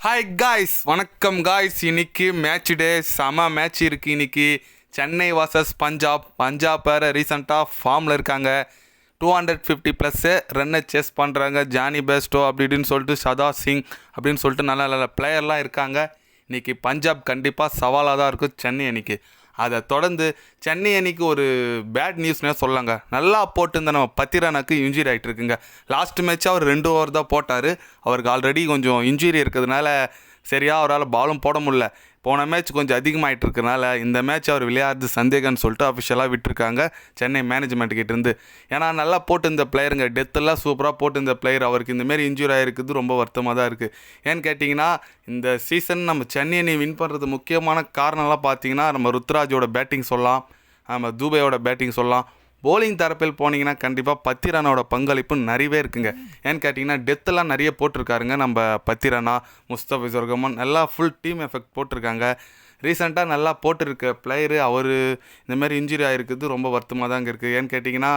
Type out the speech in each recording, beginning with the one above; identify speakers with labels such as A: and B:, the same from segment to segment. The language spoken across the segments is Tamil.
A: ஹாய் காய்ஸ், வணக்கம் காய்ஸ். இன்னைக்கு மேட்ச் டே, செம மேட்ச் இருக்குது இன்னைக்கு. சென்னை வாசஸ் பஞ்சாப் வேறு ரீசெண்டாக ஃபார்மில் இருக்காங்க. 250+ ரன்னை சேஸ் பண்ணுறாங்க. ஜானி பெஸ்டோ அப்படி இப்படின்னு சொல்லிட்டு சதா சிங் அப்படின்னு சொல்லிட்டு நல்ல நல்ல பிளேயர்லாம் இருக்காங்க. இன்றைக்கி பஞ்சாப் கண்டிப்பாக சவாலாக தான் இருக்கும் சென்னை அணிக்கு. அதை தொடர்ந்து சென்னை அணிக்கு ஒரு பேட் நியூஸ்னே சொல்லாங்க. நல்லா போட்டு நம்ம பத்திரனுக்கு இன்ஜுரி ஆகிட்டு இருக்குங்க. லாஸ்ட் மேட்ச் அவர் 2 ஓவர் தான் போட்டார். அவருக்கு ஆல்ரெடி கொஞ்சம் இன்ஜுரி இருக்கிறதுனால சரியாக அவரால் பாலும் போட முடியல. போன மேட்ச் கொஞ்சம் அதிகமாகிட்டு இருக்கிறனால இந்த மேட்ச் அவர் விளையாடுறது சந்தேகம்னு சொல்லிட்டு அஃபிஷியலாக விட்டுருக்காங்க சென்னை மேனேஜ்மெண்ட் கிட்டேருந்து. ஏன்னா நல்லா போட்டு இந்த பிளேயருங்க, டெத்தெல்லாம் சூப்பராக போட்டு இந்த பிளேயர், அவருக்கு இந்தமாரி இன்ஜுரி ஆகிருக்குது ரொம்ப வருத்தமாக தான் இருக்குது. ஏன்னு கேட்டிங்கன்னா இந்த சீசன் நம்ம சென்னை அணி வின் பண்ணுறது முக்கியமான காரணம்லாம் பார்த்தீங்கன்னா நம்ம ருத்ராஜோட பேட்டிங் சொல்லலாம், நம்ம துபையோட பேட்டிங் சொல்லலாம். போலிங் தரப்பில் போனீங்கன்னா கண்டிப்பாக பத்திரனோட பங்களிப்பு நிறையவே இருக்குங்க. ஏன்னு கேட்டிங்கன்னா டெத்தெல்லாம் நிறைய போட்டிருக்காருங்க. நம்ம பத்திரனா, முஸ்தபிசுர் ரஹ்மான் நல்லா ஃபுல் டீம் எஃபெக்ட் போட்டிருக்காங்க. ரீசெண்டாக நல்லா போட்டிருக்க பிளேயரு அவர் இந்தமாரி இன்ஜுரி ஆகிருக்குது ரொம்ப வருத்தமாக தாங்க இருக்குது. ஏன்னு கேட்டிங்கன்னா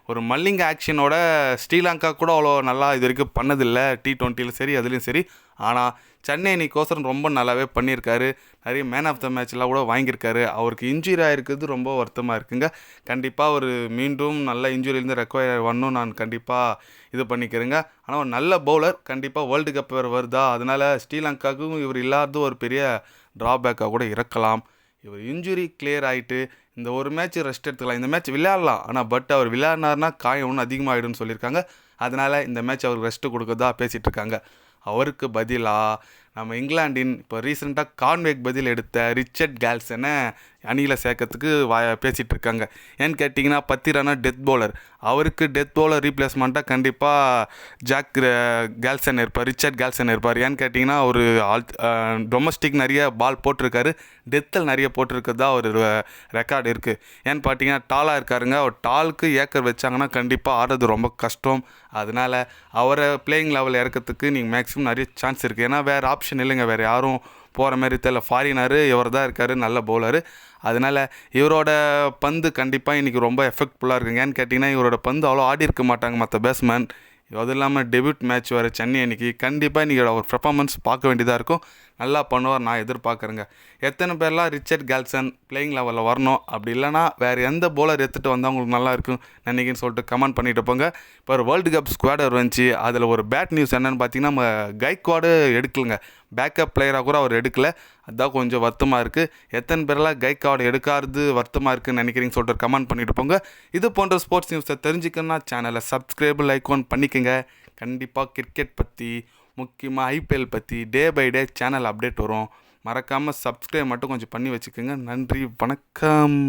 A: ஒரு மல்லிங்க ஆக்ஷனோட ஸ்ரீலங்கா கூட அவ்வளோ நல்லா இது வரைக்கும் பண்ணதில்லை, T20 சரி அதுலேயும் சரி. ஆனால் சென்னை அணிக்கோசரம் ரொம்ப நல்லாவே பண்ணியிருக்காரு. நிறைய மேன் ஆஃப் த மேட்ச்லாம் கூட வாங்கியிருக்காரு. அவருக்கு இன்ஜுரி ஆகிருக்குது ரொம்ப வருத்தமாக இருக்குங்க. கண்டிப்பாக ஒரு மீண்டும் நல்ல இன்ஜுரியிலேருந்து ரெக்கவர் வரணும் நான் கண்டிப்பாக இது பண்ணிக்கிறேங்க. ஆனால் ஒரு நல்ல பவுலர், கண்டிப்பாக வேர்ல்டு கப் வேறு வருதா, அதனால் ஸ்ரீலங்காவுக்கும் இவர் இல்லாதது ஒரு பெரிய ட்ராபேக்காக கூட இருக்கலாம். இவர் இன்ஜுரி கிளியர் ஆகிட்டு இந்த ஒரு மேட்ச் ரெஸ்ட் எடுத்துக்கலாம். இந்த மேட்ச் விளையாடலாம், ஆனால் அவர் விளையாடினார்னா காயம் ஒன்றும் அதிகமாகிடும்னு சொல்லியிருக்காங்க. அதனால் இந்த மேட்ச் அவருக்கு ரெஸ்ட்டு கொடுக்கறதா பேசிகிட்டு இருக்காங்க. அவருக்கு பதிலாக நம்ம இங்கிலாண்டின் இப்போ ரீசெண்டாக கான்வேக் பதில் எடுத்த ரிச்சர்ட் கேல்சனை அணியில் சேர்க்கறதுக்கு பேசிகிட்டு இருக்காங்க. ஏன்னு கேட்டிங்கன்னா பத்திரனா டெத் பவுலர், அவருக்கு டெத் பவுலர் ரீப்ளேஸ்மெண்ட்டாக கண்டிப்பாக கேல்சன் இருப்பார், ரிச்சர்ட் கேல்சன் இருப்பார். ஏன்னு கேட்டிங்கன்னா ஒரு டொமஸ்டிக் நிறைய பால் போட்டிருக்காரு, டெத்தில் நிறைய போட்டிருக்கிறதா ஒரு ரெக்கார்டு இருக்குது. ஏன்னு பார்த்தீங்கன்னா டாலாக இருக்காருங்க. ஒரு டாலுக்கு ஏக்கர் வச்சாங்கன்னா கண்டிப்பாக ஆடுறது ரொம்ப கஷ்டம். அதனால் அவரை பிளேயிங் லெவலில் இறக்கிறதுக்கு நீங்கள் மேக்ஸிமம் நிறைய சான்ஸ் இருக்குது. ஏன்னா வேறு ஆப்ஷன் இல்லைங்க, வேறு யாரும் போகிற மாதிரி தெரியல. ஃபாரினர் இவர் தான் இருக்கார், நல்ல பவுலரு. அதனால் இவரோட பந்து கண்டிப்பாக இன்றைக்கி ரொம்ப எஃபெக்ட்ஃபுல்லாக இருக்குங்க. ஏன்னு கேட்டிங்கன்னா இவரோட பந்து அவ்வளோ ஆடி இருக்க மாட்டாங்க மற்ற பேட்ஸ்மேன். அது இல்லாமல் டெபியூட் மேட்ச் வேறு சென்னை அன்றைக்கி கண்டிப்பாக இன்றைக்கி ஒரு பெர்ஃபார்மன்ஸ் பார்க்க வேண்டியதாக இருக்கும். நல்லா பண்ணுவார் நான் எதிர்பார்க்குறேங்க. எத்தனை பேர்லாம் ரிச்சர்ட் கேல்சன் பிளேயிங் லெவலில் வரணும், அப்படி இல்லைனா வேறு எந்த பவுலர் எடுத்துகிட்டு வந்தால் உங்களுக்கு நல்லா இருக்கும் நினைக்கின்னு சொல்லிட்டு கமெண்ட் பண்ணிட்டு போங்க. இப்போ ஒரு வேர்ல்டு கப் ஸ்குவாடர் வந்துச்சு, அதில் ஒரு பேட் நியூஸ் என்னென்னு பார்த்தீங்கன்னா நம்ம கைக்வாடு எடுக்கலைங்க. பேக்கப் பிளேயராக கூட அவர் எடுக்கலை. அதுதான் கொஞ்சம் வருத்தமாக இருக்குது. எத்தனை பேரெல்லாம் கைக்வாடு எடுக்காது வருத்தமாக இருக்குதுன்னு நினைக்கிறீங்கன்னு சொல்லிட்டு கமெண்ட் பண்ணிட்டு போங்க. இது போன்ற ஸ்போர்ட்ஸ் நியூஸை தெரிஞ்சுக்கணுன்னா சேனலை சப்ஸ்கிரைப் லைக் பண்ணிக்கோங்க. கண்டிப்பாக கிரிக்கெட் பற்றி, முக்கியமாக IPL பற்றி day by day channel update வரும். மறக்காமல் சப்ஸ்கிரைப் மட்டும் கொஞ்சம் பண்ணி வச்சுக்கோங்க. நன்றி, வணக்கம்.